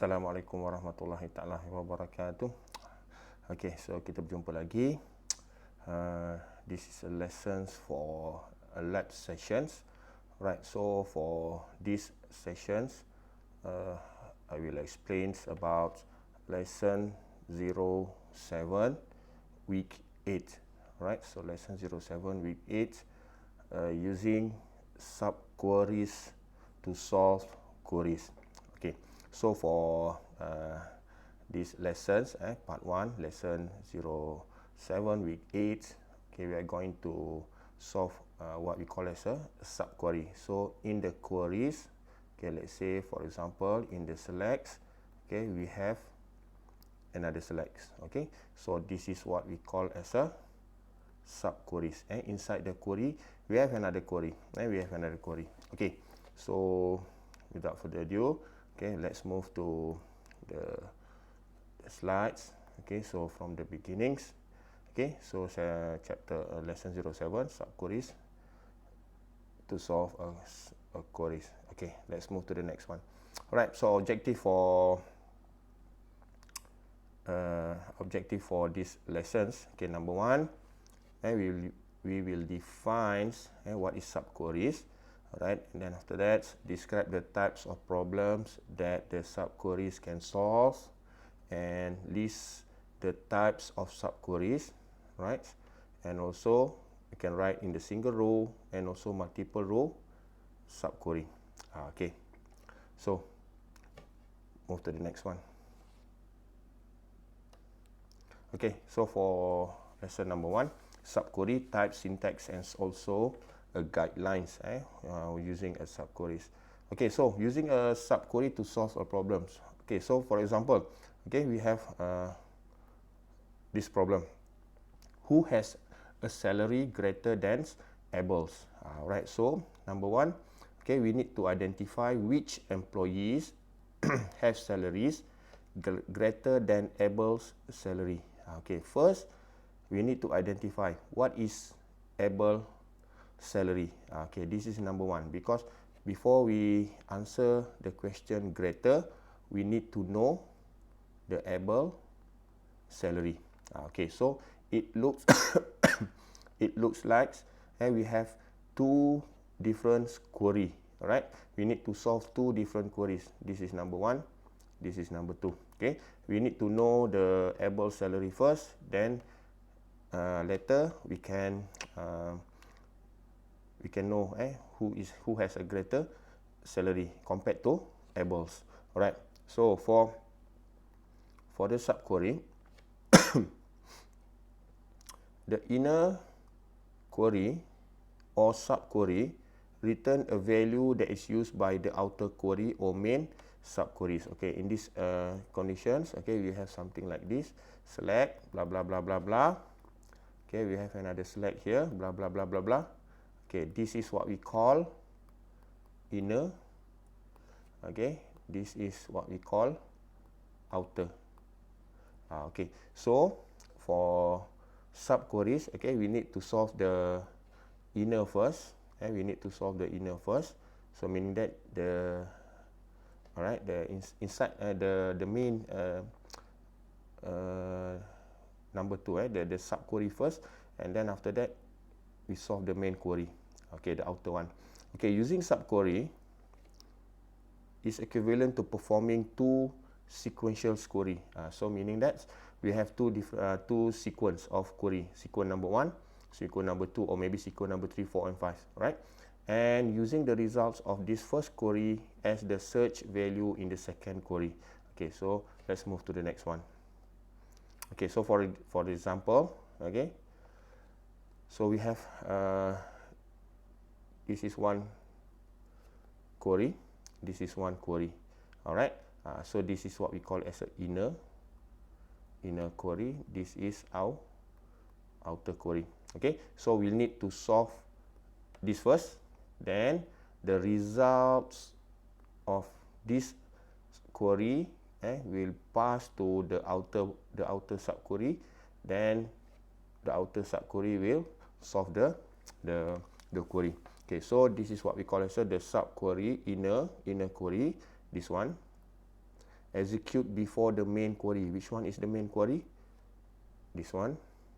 Assalamualaikum warahmatullahi taala wabarakatuh. Okay, so kita berjumpa lagi. This is a lessons for a lab sessions. Right, so for these sessions, I will explain about lesson 07 week 8. Right, so lesson 07 week 8, using subqueries to solve queries. Okay, so for these lessons, part 1, lesson 07, week 8, okay, we are going to solve what we call as a subquery. So in the queries, okay, let's say for example in the selects, okay, we have another selects. Okay, so this is what we call as a subqueries. Inside the query, we have another query. Okay, so without further ado, okay, let's move to the slides. Okay, so from the beginnings. Okay, so chapter lesson 07 subqueries to solve a queries. Okay, let's move to the next one. Alright, so objective for these lessons. Okay, number 1, we will define what is subqueries. Alright, and then after that, describe the types of problems that the subqueries can solve, and list the types of subqueries, right? And also you can write in the single row and also multiple row subquery. Okay, so move to the next one. Okay, so for lesson number 1, subquery type, syntax, and also guidelines using a subqueries. Okay, so using a subquery to solve a problems. Okay, so for example, okay, we have this problem. Who has a salary greater than Abel's? Right, so number 1, okay, we need to identify which employees have salaries greater than Abel's salary. Okay, first we need to identify what is Abel's salary. Okay, this is number 1, because before we answer the question greater, we need to know the Abel salary. Okay, so it looks it looks like we have two different query. Right, we need to solve two different queries. This is number 1, this is number 2. Okay, we need to know the Abel salary first, then later we can know who has a greater salary compared to Abel's. Alright, so for the subquery, the inner query or subquery return a value that is used by the outer query or main subqueries. Okay, in these conditions, okay, we have something like this: select blah blah blah blah blah. Okay, we have another select here, blah blah blah blah blah. Okay, this is what we call inner. Okay, this is what we call outer. Okay, so for subqueries, okay, we need to solve the inner first. We need to solve the inner first. So meaning that the inside the main number 2, the subquery first, and then after that we solve the main query. Okay, the outer one. Okay, using subquery is equivalent to performing two sequential query. So meaning that we have two sequence of query. Sequence number 1, sequence number 2, or maybe sequence number 3, 4, and 5. Right? And using the results of this first query as the search value in the second query. Okay, so let's move to the next one. Okay, so for example, okay, so we have this is one query, this is one query. All right, so this is what we call as a inner query. This is our outer query. Okay, so we need to solve this first, then the results of this query will pass to the outer subquery, then the outer subquery will solve the query. Okay, so this is what we call as the subquery inner query, this one. execute before the main query. Which one is the main query? This one,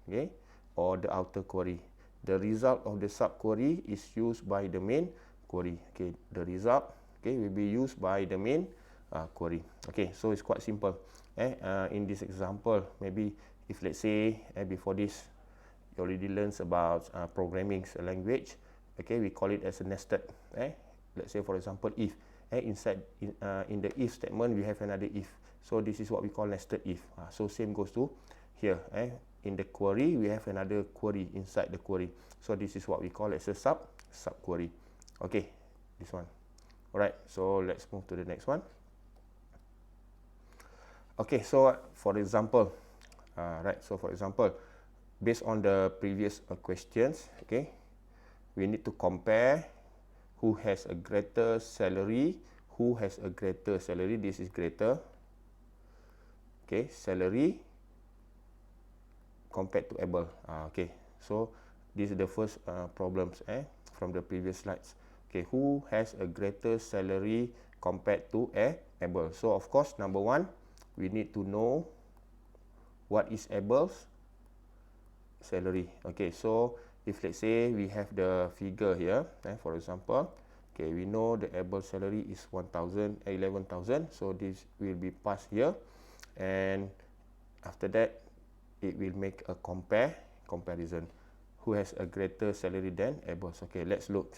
okay, or the outer query. The result of the subquery is used by the main query. Okay, the result, okay, will be used by the main query. Okay, so it's quite simple. In this example, maybe if let's say before this, you already learned about programming language. Okay, we call it as a nested. Let's say for example, if inside in the if statement we have another if. So this is what we call nested if. So same goes to here. In the query we have another query inside the query. So this is what we call as a subquery. Okay, this one. Alright, so let's move to the next one. Okay, so for example, so for example, based on the previous questions, okay, we need to compare who has a greater salary, who has a greater salary. This is greater, okay, salary compared to able. Okay, so this is the first problems from the previous slides. Okay, who has a greater salary compared to able? So of course, number one, we need to know what is able's salary. Okay, so if let's say we have the figure here, for example, okay, we know the able salary is 11,000. So this will be passed here, and after that, it will make a comparison. Who has a greater salary than able? Okay, let's look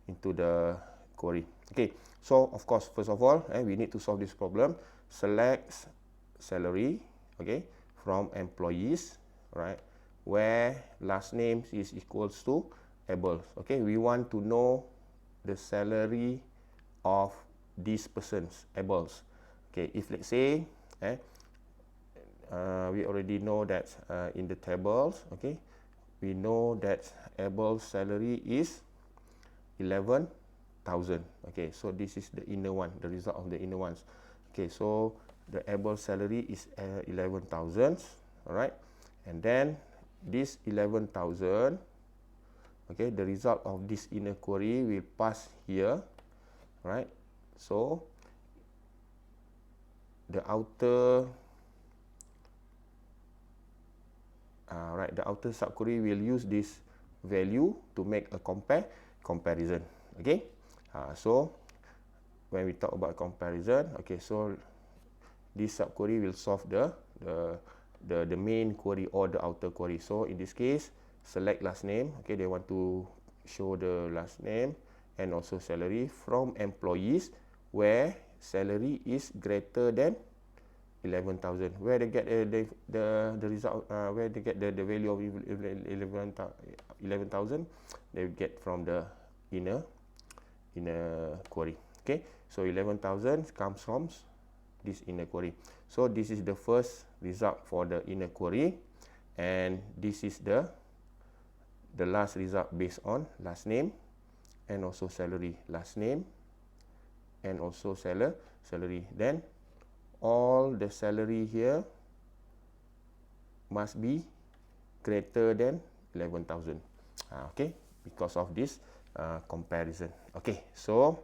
into the query. Okay, so of course, first of all, we need to solve this problem. Select salary, okay, from employees, right, where last name is equals to able. Okay, we want to know the salary of these persons, ables. Okay, if let's say we already know that in the tables, okay, we know that able salary is 11,000. Okay, so this is the inner one, the result of the inner ones. Okay, so the able salary is 11,000. All right, and then this 11,000, okay, the result of this inner query will pass here, right? So the outer the outer subquery will use this value to make a comparison. Okay, so when we talk about comparison, okay, so this subquery will solve the main query or the outer query. So in this case, select last name. Okay, they want to show the last name and also salary from employees where salary is greater than 11,000. Where they get the result, where they get the value of 11,000, they get from the inner query. Okay, so 11,000 comes from this inner query. So this is the first result for the inner query, and this is the last result based on last name and also salary. Last name and also salary. Then all the salary here must be greater than 11,000. Okay, because of this comparison. Okay, so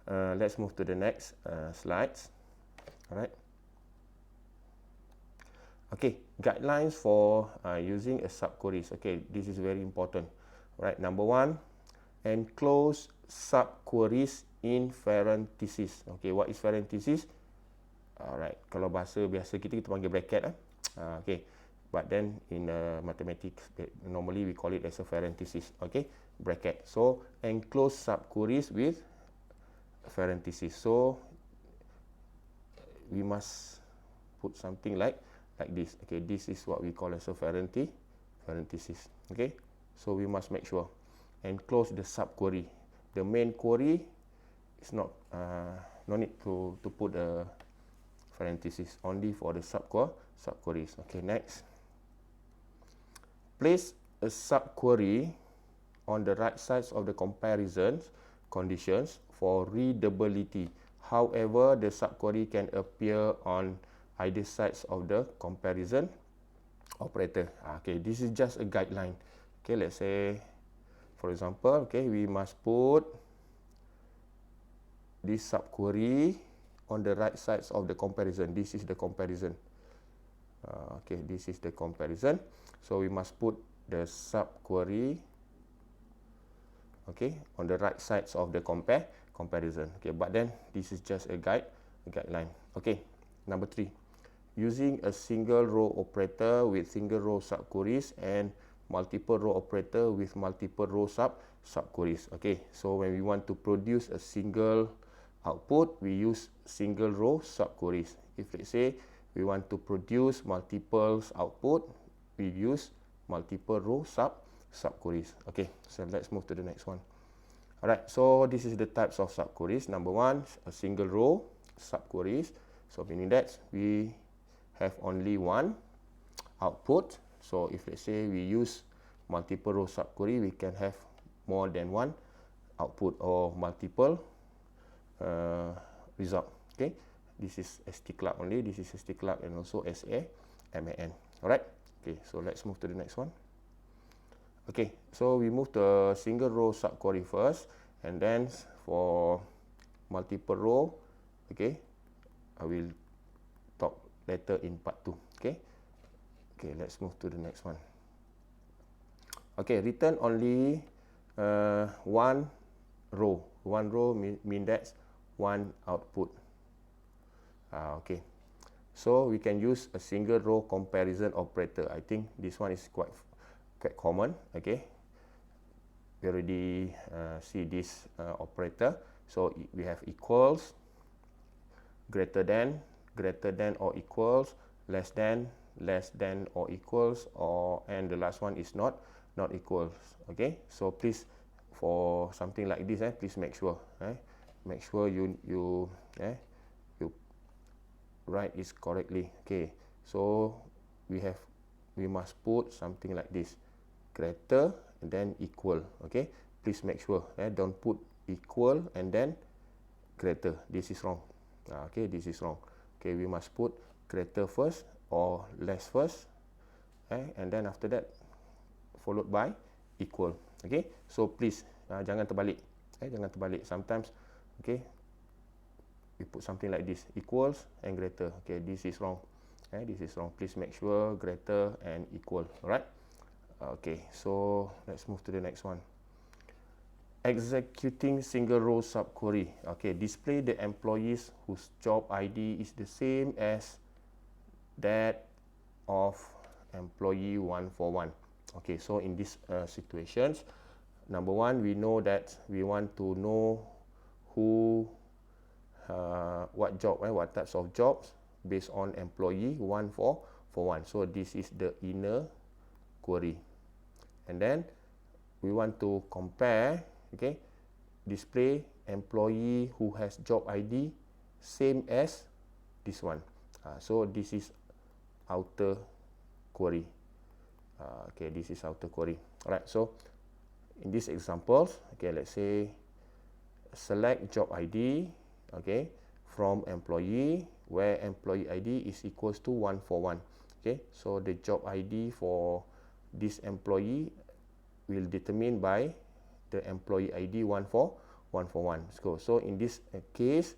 let's move to the next slides. All right. Okay, guidelines for using a subqueries. Okay, this is very important. Right, number one, enclose subqueries in parentheses. Okay, what is parentheses? Alright, kalau bahasa biasa kita panggil bracket. Okay, but then in mathematics, normally we call it as a parenthesis. Okay, bracket. So enclose subqueries with parenthesis. So we must put something like this. Okay, this is what we call as a parenthesis. Okay, so we must make sure enclose the subquery. The main query is not no need to put a parenthesis, only for the subqueries. Okay, next. Place a subquery on the right sides of the comparison conditions for readability. However, the subquery can appear on either sides of the comparison operator. Okay, this is just a guideline. Okay, let's say, for example, okay, we must put this subquery on the right sides of the comparison. This is the comparison. Okay, this is the comparison. So we must put the subquery, okay, on the right sides of the comparison. Okay, but then this is just a guideline. Okay, number 3, using a single row operator with single row subqueries and multiple row operator with multiple row subqueries. Okay, so when we want to produce a single output, we use single row subqueries. If let's say we want to produce multiple output, we use multiple row subqueries. Okay, so let's move to the next one. Alright, so this is the types of subqueries. Number 1, a single row subqueries. So meaning that we have only one output. So if let's say we use multiple row subquery, we can have more than one output or multiple result. Okay, this is STClark only. This is STClark and also SAMAN. Alright. Okay, so let's move to the next one. Okay, so we move to a single row subquery first, and then for multiple row, okay, I will talk later in part 2. Okay. Okay, let's move to the next one. Okay, return only one row. One row mean that's one output. Okay, so we can use a single row comparison operator. I think this one is quite common. Okay, we already see this operator. So we have equals, greater than or equals, less than or equals, or and the last one is not equals. Okay, so please, for something like this, please make sure you write it correctly. Okay, so we must put something like this, greater and then equal. Okay, please make sure don't put equal and then greater. This is wrong. Okay, this is wrong. Okay, we must put greater first or less first, and then after that followed by equal. Okay, so please jangan terbalik. Jangan terbalik. Sometimes, okay, we put something like this, equals and greater. Okay, this is wrong. This is wrong. Please make sure greater and equal. Alright. Okay, so let's move to the next one. Executing single row subquery. Okay, display the employees whose job ID is the same as that of employee 141. Okay, so in these situations, number 1, we know that we want to know who, what job, what types of jobs based on employee 141. So this is the inner query. And then we want to compare, okay, display employee who has job ID same as this one. So this is outer query. Okay, this is outer query. Alright, so in these examples, okay, let's say select job ID, okay, from employee where employee ID is equals to 141. Okay, so the job ID for this employee will determine by the employee ID 141. So in this case,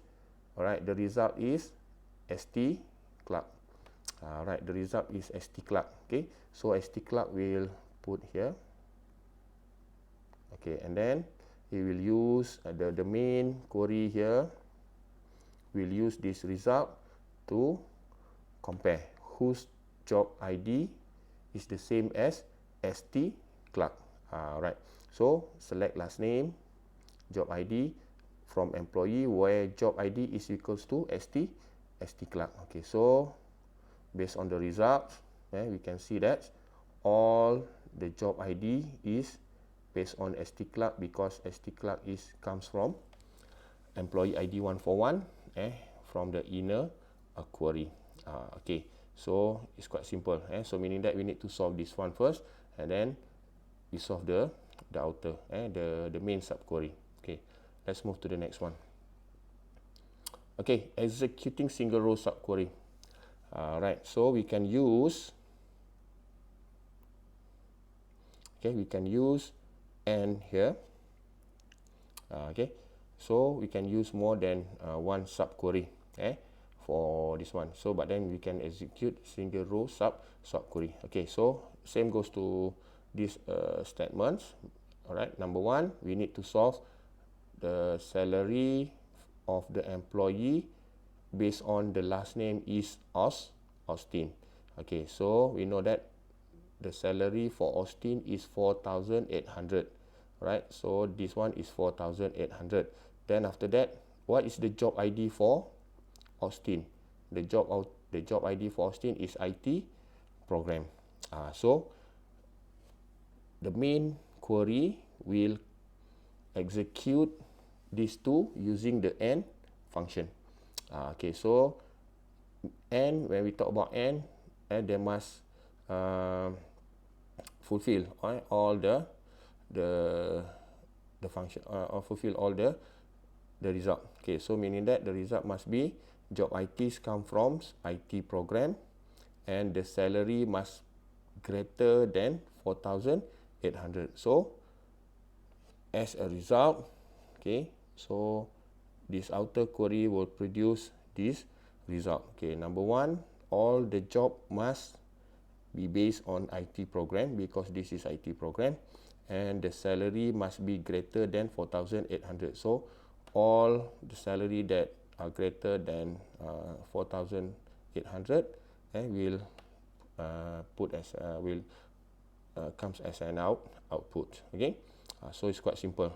alright, the result is STClark. Right, the result is STClark. Okay, so STClark will put here. Okay, and then he will use the main query here. We'll use this result to compare whose job ID is the same as STClark. Right, so select last name, job ID from employee where job ID is equals to STClark. Okay, so based on the results, we can see that all the job ID is based on STClark because STClark comes from employee ID 141 from the inner query. Okay, so it's quite simple. So meaning that we need to solve this one first, and then we solve the outer, the main subquery. Okay, let's move to the next one. Okay, executing single row subquery. Right, so we can use, okay, we can use and here. Okay, so we can use more than one subquery. for this one. So but then we can execute single row sub query. Okay, so same goes to these statements. Alright, number one, we need to solve the salary of the employee based on the last name is Austin. Okay, so we know that the salary for Austin is 4,800. Right, so this one is 4,800. Then after that, what is the job ID for Austin? The job ID for Austin is IT program. So the main query will execute these two using the AND function. Okay, so AND, when we talk about AND, they must fulfill all the function, or fulfill all the result. Okay, so meaning that the result must be job ITs come from IT program, and the salary must greater than 4,800. So as a result, okay, so this outer query will produce this result. Okay, number one, all the job must be based on IT program because this is IT program, and the salary must be greater than 4,800. So all the salary that are greater than 4,800 will put as comes as an output. Okay, so it's quite simple.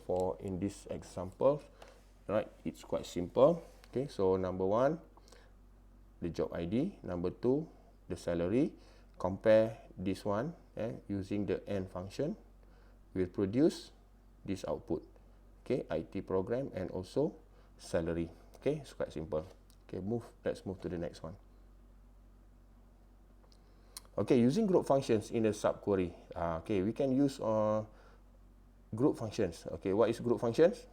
For in this example, right, it's quite simple. Okay, so number one, the job ID. Number two, the salary. Compare this one using the AND function, will produce this output. Okay, IT program and also salary. Okay, it's quite simple. Okay, let's move to the next one. Okay, using group functions in the subquery. Okay, we can use group functions. Okay, what is group functions?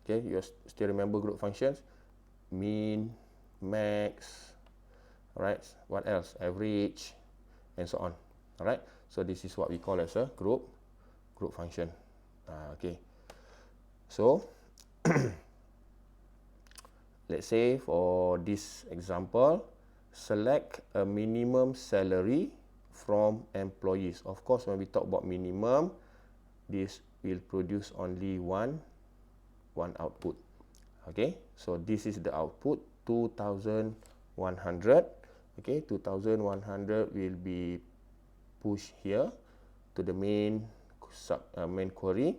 Okay, you still remember group functions? Min, max, right? What else? Average, and so on. All right. So this is what we call as a group function. Okay. So let's say for this example, select a minimum salary from employees. Of course, when we talk about minimum, this will produce only one output. Okay, so this is the output, 2,100. Okay, 2,100 will be pushed here to the main query.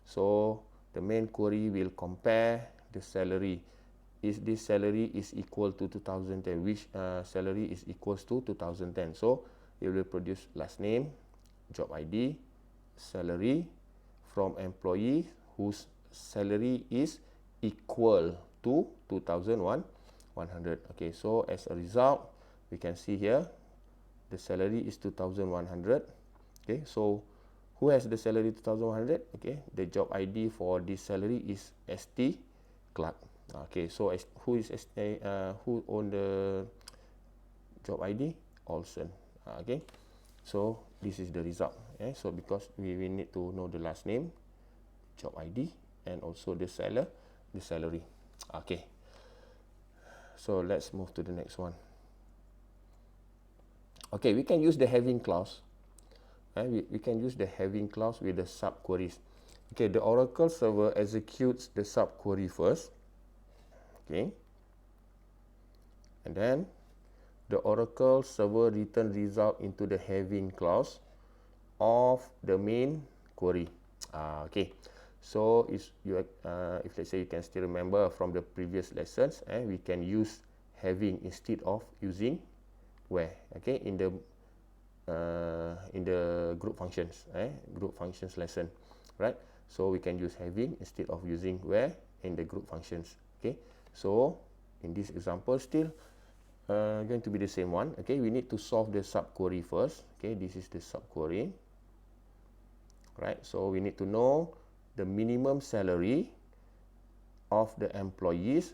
So the main query will compare the salary. Is this salary is equal to 2010? Which salary is equals to 2010? So it will produce last name, job ID, salary from employee whose salary is equal to 2,100. Okay, so as a result, we can see here the salary is 2,100. Okay, so who has the salary 2,100? Okay, the job ID for this salary is ST Clark. Okay, so who is who own the job ID? Olsen. Okay, so this is the result. Okay, so because we need to know the last name, job ID, and also the salary. Okay, so let's move to the next one. Okay, we can use the having clause. We can use the having clause with the subqueries. Okay, the Oracle server executes the subquery first. Okay, and then the Oracle server return result into the having clause of the main query. Okay, so if let's say you can still remember from the previous lessons, we can use having instead of using where. Okay, in the group functions, group functions lesson, right? So we can use having instead of using where in the group functions. Okay, so in this example still going to be the same one. Okay, we need to solve the subquery first. Okay, this is the subquery, right? So we need to know the minimum salary of the employees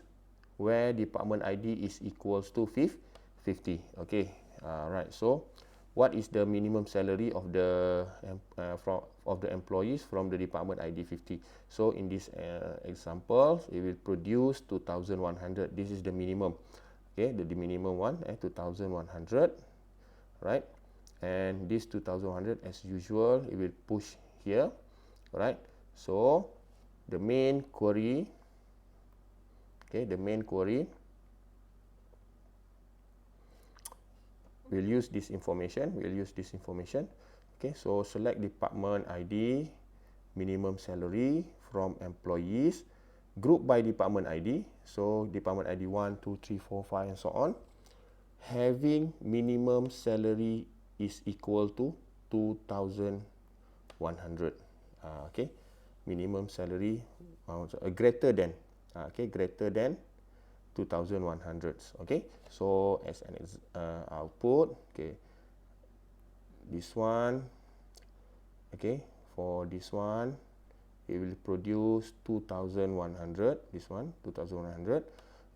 where department ID is equals to 50. Okay, right. So what is the minimum salary of the of the employees from the department ID 50. So in this example, it will produce 2,100. This is the minimum. Okay, the minimum one, 2,100, right? And this 2,100, as usual, it will push here, right? So the main query, okay, the main query will use this information. Okay, so select department ID, minimum salary from employees, group by department ID. So department ID 1, 2, 3, 4, 5 and so on. Having minimum salary is equal to 2,100. Okay, minimum salary greater than, greater than 2,100. Okay, so as an output, okay, this one, okay, for this one, it will produce 2,100. This one, 2,100.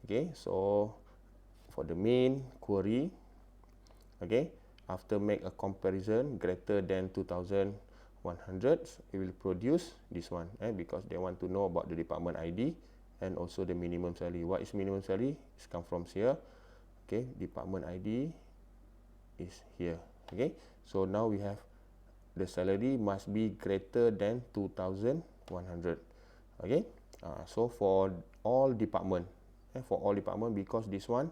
Okay, so for the main query, okay, after make a comparison greater than 2,100, it will produce this one, because they want to know about the department ID and also the minimum salary. What is minimum salary? It's come from here. Okay, department ID is here. Okay, so now we have the salary must be greater than 2,100. Okay, so for all department, because this one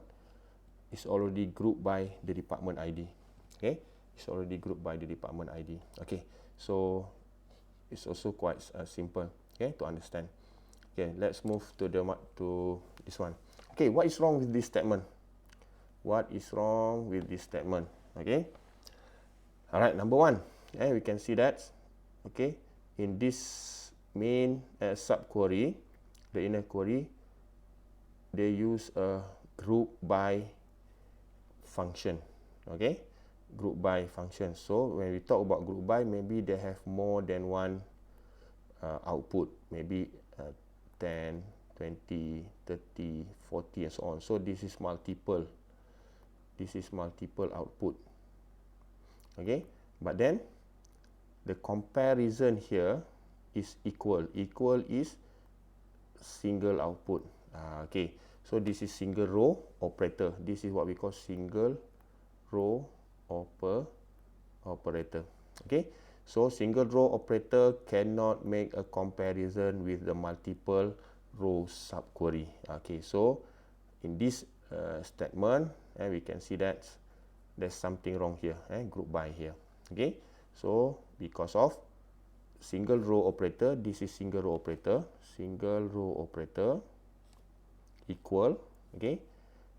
is already grouped by the department ID. Okay, it's already grouped by the department ID. Okay, so it's also quite simple, okay, to understand. Okay, let's move to this one. Okay, what is wrong with this statement? What is wrong with this statement? Okay. Alright, number one, we can see that, okay, in this main subquery, the inner query, they use a group by function. Okay, group by function. So when we talk about group by, maybe they have more than one output, maybe 10, 20, 30, 40 and so on. So this is multiple. This is multiple output. Okay, but then the comparison here is equal. Equal is single output. Okay, so this is single row operator. This is what we call single row operator. Okay, so single row operator cannot make a comparison with the multiple row subquery. Okay, so in this statement, we can see that there's something wrong here, group by here. Okay, so because of single row operator, this is single row operator equal, okay,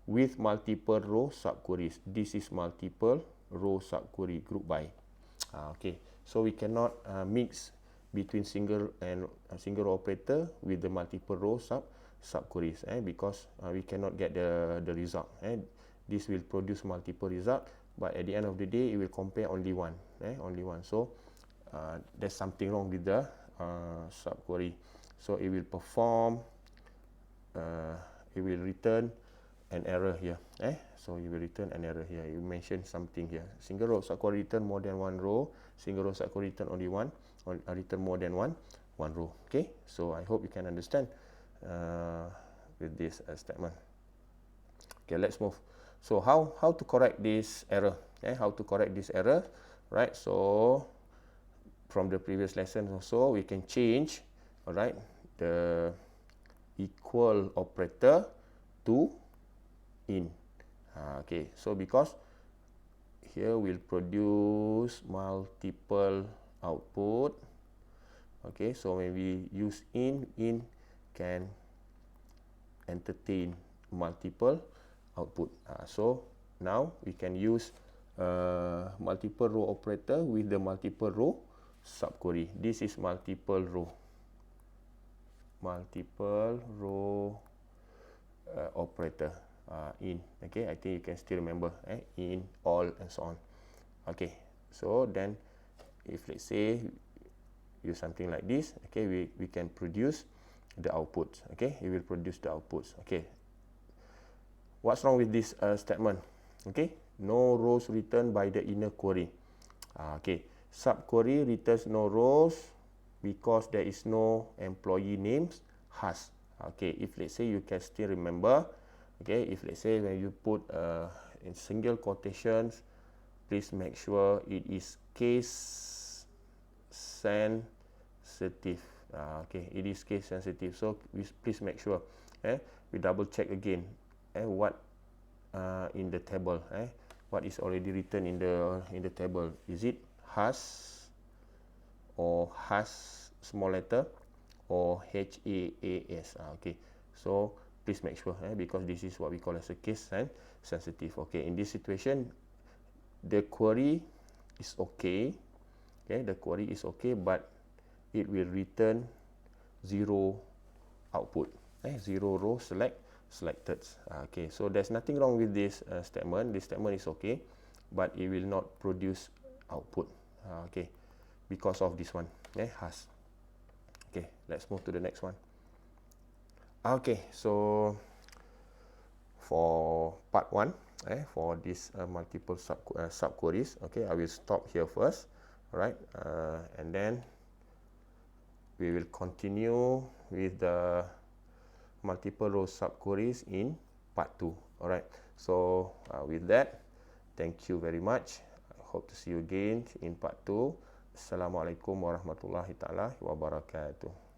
with multiple row subqueries. This is multiple row subquery group by. Okay, so we cannot mix between single row operator with the multiple row subqueries, because we cannot get the result. This will produce multiple result, but at the end of the day, it will compare only one. So there's something wrong with the subquery. So it will perform, it will return an error here. So it will return an error here. You mentioned something here. Single row subquery return more than one row. Single row subquery return only one, or return more than one row. Okay. So I hope you can understand with this statement. Okay, let's move. So how to correct this error? How to correct this error? Right. So from the previous lesson also, we can change, all right, the equal operator to in. Okay, so because here will produce multiple output. Okay, so when we use in can entertain multiple output. So now we can use multiple row operator with the multiple row subquery. This is multiple row operator in. Okay, I think you can still remember, in, all and so on. Okay, so then if let's say use something like this, okay, we can produce the outputs. Okay, it will produce the outputs. Okay, what's wrong with this statement? Okay, no rows returned by the inner query. Okay, Subquery returns no rows because there is no employee names has. Okay, if let's say you can still remember, okay, if let's say when you put in single quotations, please make sure it is case sensitive. Okay, it is case sensitive, so please make sure we double check again what in the table, what is already written in the table. Is it has or has small letter or HAAS? Okay, so please make sure because this is what we call as a case sensitive. Okay, in this situation the query is okay, the query is okay, but it will return 0 output, 0 row selected. Okay, so there's nothing wrong with this statement. This statement is okay, but it will not produce output, okay, because of this one, has. Okay, let's move to the next one. Okay, so for part 1, for this multiple subqueries, okay, I will stop here first, alright, and then we will continue with the multiple row subqueries in part 2. Alright, so with that, thank you very much. I hope to see you again in part 2. Assalamualaikum warahmatullahi taala wabarakatuh.